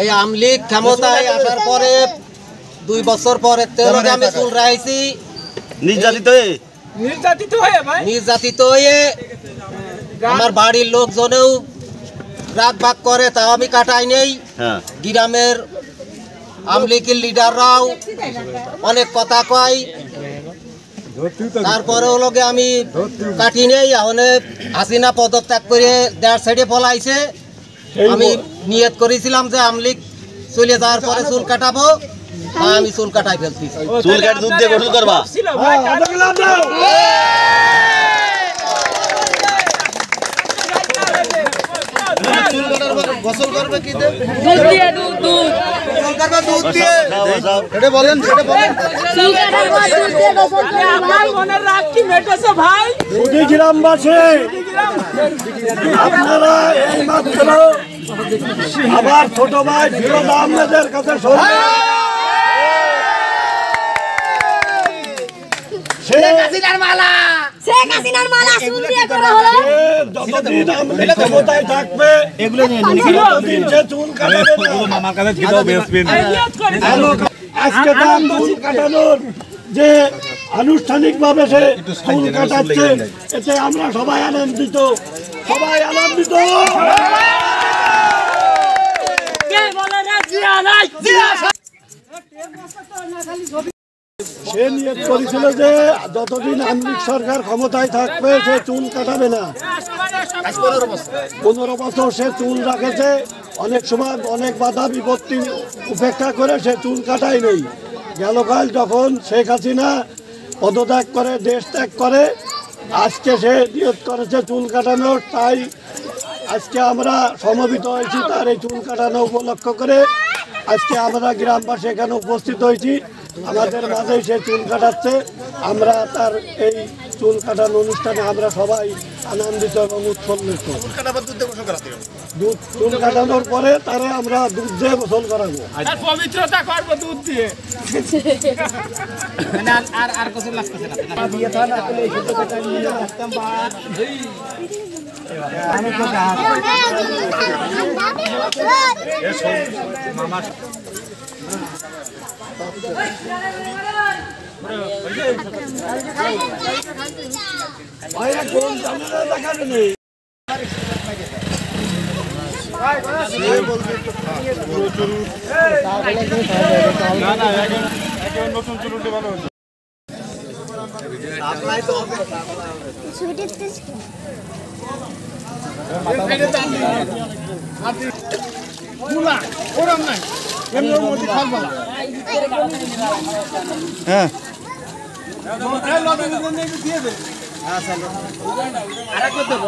এই আমলিগ ক্ষমতায় আসার পরে 2 বছর পরে আমি চুল রাইছি নির্যাতিত হয়ে আমার বাড়ির লোকজনেও রাত ভাগ করে, তাও আমি কাটাই নেই। গ্রামের আমলিগের লিডাররাও অনেক কথা কয়, তারপরে লগে আমি কাটি নেই। অনেক হাসিনা পদত্যাগ করে দেড় সাইডে পলাইছে। আমি নিয়ত করেছিলাম যে আমলিগ চলে যাওয়ার পরে চুল কাটাবো, আমি চুল কাটাই ফেলছি। চুল কাট দুধ দিয়ে গোসল করবা? গোসল করবে কি দুধ দিয়ে? দুধ করবে দুধ দিয়ে। এটা বলেন, এটা বলেন। চুল কাটাবো দুধ দিয়ে গোসল করবে ভাই। মনের রাগ কি মেটেছে ভাই? সুধী গ্রামবাসী, আপনারা এইমাত্র আবার ছোট ভাই ফিরোজ আহমেদের কাছে ক্ষমতায় থাকবে চুল আজকে তার চুল কাটানোর যে আনুষ্ঠানিক ভাবে সে চুল কাটাচ্ছে, এতে আমরা সবাই আনন্দিত, সবাই আনন্দিত। সে নিয়োগ করেছিল যে যতদিন আমলিগ সরকার ক্ষমতায় থাকবে সে চুল কাটাবে না। 15 বছর সে চুল রাখেছে। অনেক সময় অনেক বাধা বিপত্তি উপেক্ষা করে সে চুল কাটাই নেই। গেলকাল যখন শেখ হাসিনা পদত্যাগ করে, দেশ ত্যাগ করে, আজকে সে নিয়োগ করেছে চুল কাটানোর। তাই আজকে আমরা সমবেত হয়েছি তার এই চুল কাটানো উপলক্ষ করে। আজকে আমরা গ্রামবাসী এখানে উপস্থিত হয়েছি, আমাদের মাঝে সে চুল কাটাচ্ছে। আমরা তার এই চুল কাটানো অনুষ্ঠানে আমরা সবাই আনন্দিত এবং উৎফুল্লিত। চুল কাটানোর পরে তারে আমরা দুধ দিয়ে গোসল করাবো, পবিত্রতা করবো দুধ দিয়ে। আর গোসল লাগতেছে না। নতুন চুল উঠে ভালো হচ্ছে। হ্যাঁ, আরেকবার দেবো।